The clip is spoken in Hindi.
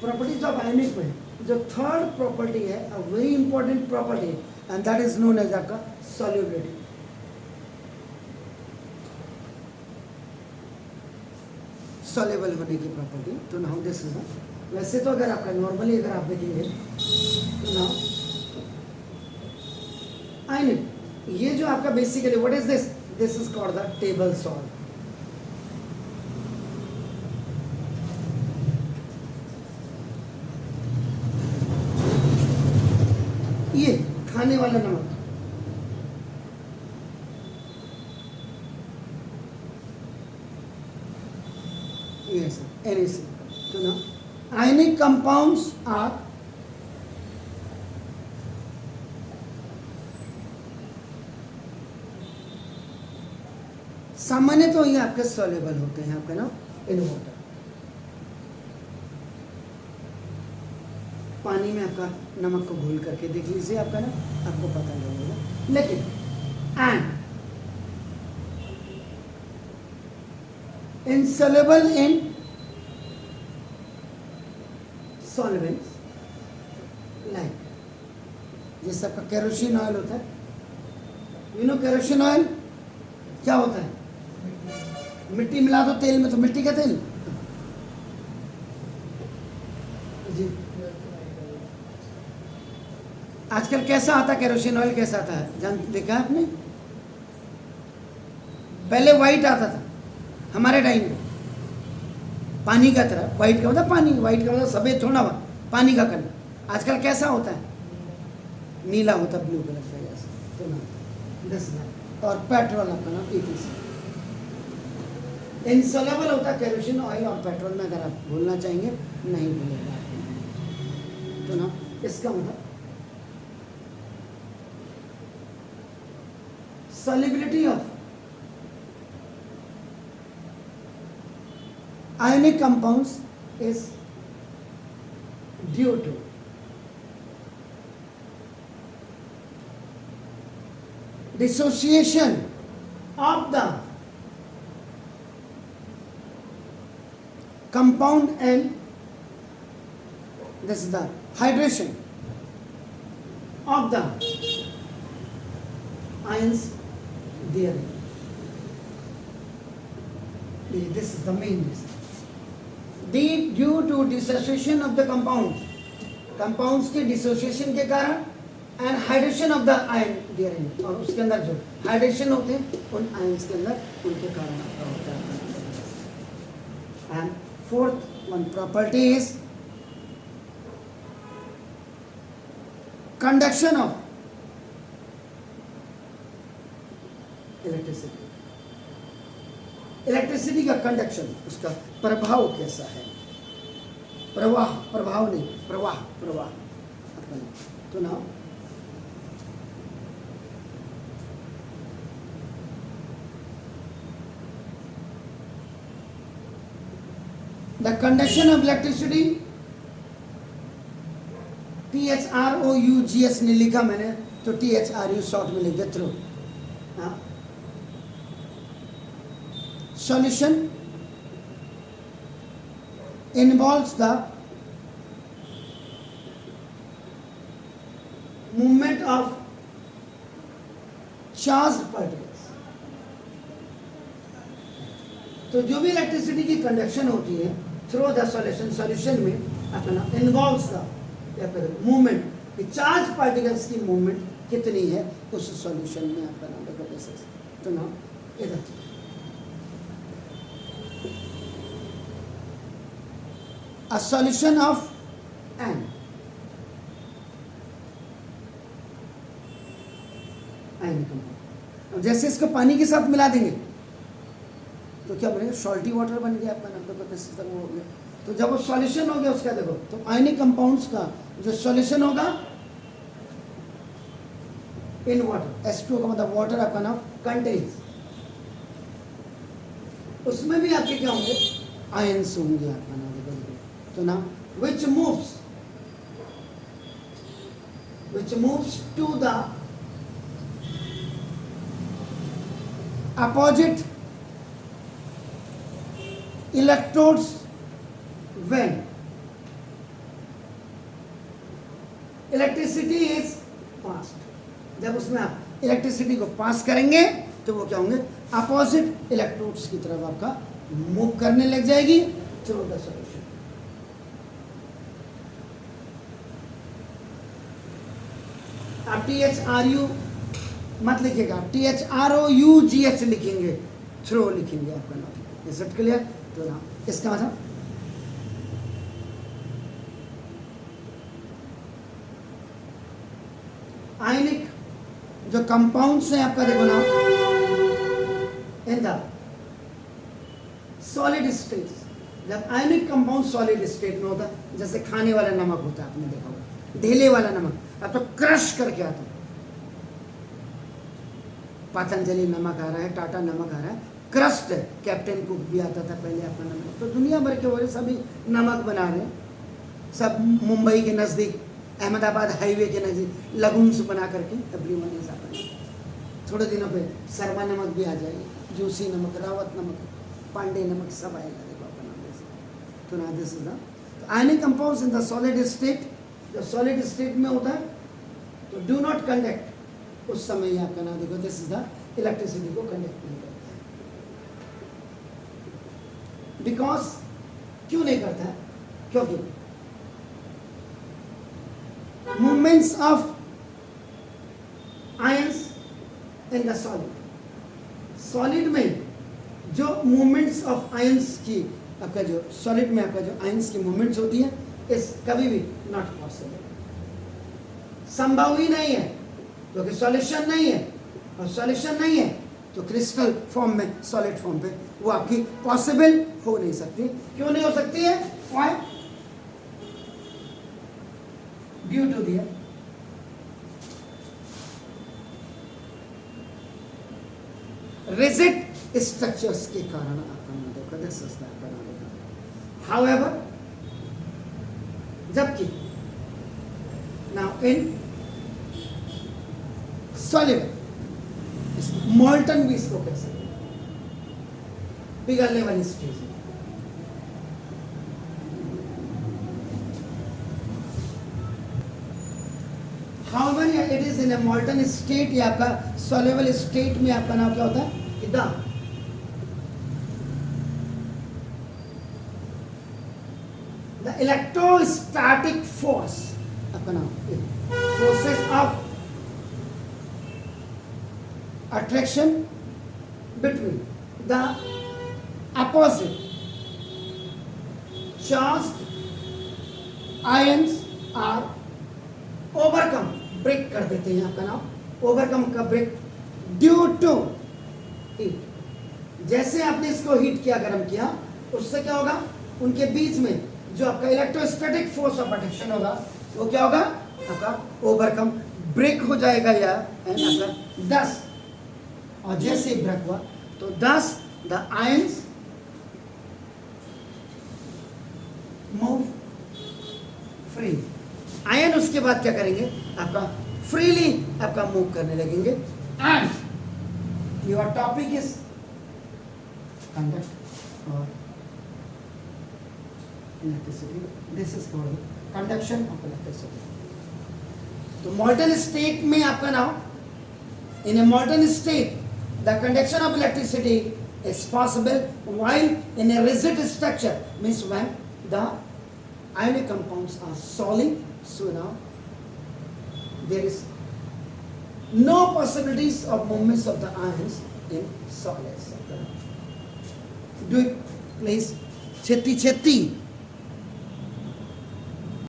प्रॉपर्टीज ऑफ आयनिक में जो थर्ड प्रॉपर्टी है, a very important property, and that is known as आपका सॉल्युबिलिटी। सॉल्युबल होने की प्रॉपर्टी। तो नाउ दिस इज, वैसे तो अगर आपका नॉर्मली अगर आप देखेंगे तो नाउ आयनिक, ये जो आपका basically what is this, this is called the table salt. ये खाने वाला नमक, yes NaC। तो ना आयनिक कंपाउंड्स आर सामान्य तो ये आपके सॉल्युबल होते हैं आपके ना इन वाटर, पानी में आपका नमक को घोल करके देख लीजिए आपका ना, आपको पता लगेगा। लेकिन and insoluble in solvents like, जैसे आपका केरोसिन ऑयल होता है, यू नो केरोसिन ऑयल क्या होता है, मिट्टी मिला दो तेल में तो मिट्टी का तेल जी। आजकल कैसा आता है केरोसिन ऑयल, कैसा आता है जान देखा है आपने? पहले वाइट आता था हमारे टाइम में, पानी का तरह, वाइट का मतलब पानी, वाइट का मतलब सफेद थोड़ा हुआ, पानी का कलर। आजकल कैसा होता है, नीला होता, ब्लू कलर का जैसा। तो ना 10 लाख और पेट्रोल अपना नाम ETC। इनसॉल्युबल होता है केरोसिन ऑयल और पेट्रोल में, अगर आप भूलना चाहेंगे नहीं भूलेगा। तो ना इसका मतलब solubility of ionic compounds is due to dissociation of the compound and this is the hydration of the ions therein. This is the main reason. Due to dissociation of the compounds के dissociation के कारण and hydration of the ion therein, और उसके अंदर जो hydration होते हैं उन ions के अंदर, उनके कारण आपका होता है। And fourth one property is conduction of electricity। Electricity का कंडक्शन, उसका प्रभाव कैसा है, प्रवाह, प्रभाव नहीं, प्रवाह, प्रवाह। तो ना the conduction of electricity, THROUGS ने लिखा मैंने, तो THRU शॉर्ट में लिख दे, through. Solution involves the movement of charged particles। तो जो भी इलेक्ट्रिसिटी की कंडक्शन होती है थ्रू द सॉल्यूशन, सॉल्यूशन में अपना involves the movement, charge particles की मूवमेंट कितनी है उस सॉल्यूशन में आपका नाम देखो। तो ना इधर a solution of N अब जैसे इसको पानी के साथ मिला देंगे तो क्या बनेगा, सॉल्टी वाटर बन गया आपका नाम, तो तक वो हो गया। तो जब वो सॉल्यूशन हो गया उसका देखो, तो आयनिक कंपाउंड्स का जो सॉल्यूशन होगा इन वाटर, H2 का मतलब वाटर आपका नाम कंटेन्स, उसमें भी आपके क्या होंगे, आयंस होंगे आपका नाम। तो ना which moves to the opposite electrodes when electricity is passed. जब उसमें आप इलेक्ट्रिसिटी को पास करेंगे तो वो क्या होंगे, अपोजिट इलेक्ट्रोड्स की तरफ आपका मूव करने लग जाएगी थ्रू द सॉल्यूशन। आप THRU मत लिखिएगा, THROUGH लिखेंगे, थ्रो लिखेंगे आपका नाम। Is it clear? तो ना इसका मतलब आयनिक जो कंपाउंड्स हैं आपका, देखो ना, इन द सॉलिड स्टेट, जब आयनिक कंपाउंड सॉलिड स्टेट में होता है, जैसे खाने वाला नमक होता है, आपने देखा होगा, ढेले वाला नमक, अब तो क्रश करके आता है। पतंजलि नमक आ रहा है, टाटा नमक आ रहा है, क्रस्ट है। कैप्टन कुक भी आता था पहले अपना नमक। तो दुनिया भर के वाले सभी नमक बना रहे हैं, सब मुंबई के नज़दीक, अहमदाबाद हाईवे के नज़दीक लगून्स बना करके एवरीवन इज अपना। थोड़े दिनों पे शर्मा नमक भी आ जाएगी, जूसी नमक, रावत नमक, पांडे नमक, सब आएगा। देखो अपना तो ना this is the ionic compounds in the solid state. जब सॉलिड स्टेट में होता है तो डू नॉट कंडक्ट, उस समय ही आपका नाम देखो, दिस इज द इलेक्ट्रिसिटी को कंडक्ट नहीं करता है। बिकॉज क्यों नहीं करता है? क्योंकि movements of ions in the solid, solid में जो मूवमेंट्स ऑफ आयंस की, आपका जो सॉलिड में आपका जो आयंस की मूवमेंट्स होती है, इस कभी भी नॉट पॉसिबल, संभव ही नहीं है, क्योंकि सॉल्यूशन नहीं है, और सॉल्यूशन नहीं है तो क्रिस्टल फॉर्म में, सॉलिड फॉर्म पे वो आपकी पॉसिबल हो नहीं सकती। क्यों नहीं हो सकती है? Why? Due to the rigid structures के कारण आपका देखो, दिस इज द हाउएवर, जबकि नाउ इन सॉलिड मोल्टन भी इसको कह सकते हैं, पिघलने वाली स्टेज में। However it is in a molten state, या आपका सॉल्युबल स्टेट में आपका नाम क्या होता है? द इलेक्ट्रोस्टैटिक फोर्स, आपका नाम forces of attraction between the opposite charged ions are overcome, break कर देते हैं, आपका नाम overcome का break due to heat। जैसे आपने इसको हीट किया, गर्म किया, उससे क्या होगा? उनके बीच में जो आपका इलेक्ट्रोस्टैटिक फोर्स ऑफ अट्रैक्शन होगा, वो क्या होगा? आपका ओवरकम, ब्रेक हो जाएगा, या आपका 10, और जैसे ब्रेक हुआ तो 10 the ions move free. Ion उसके बाद क्या करेंगे? आपका फ्रीली आपका मूव करने लगेंगे। And your topic is conduct और electricity, this is called conduction of electricity. तो मॉल्टन स्टेट में आपका नाम, in a molten state the conduction of electricity is possible, while in a rigid structure, means when the ionic compounds are solid, so now there is no possibilities of movements of the ions in solids. Do it please, chetti chetti.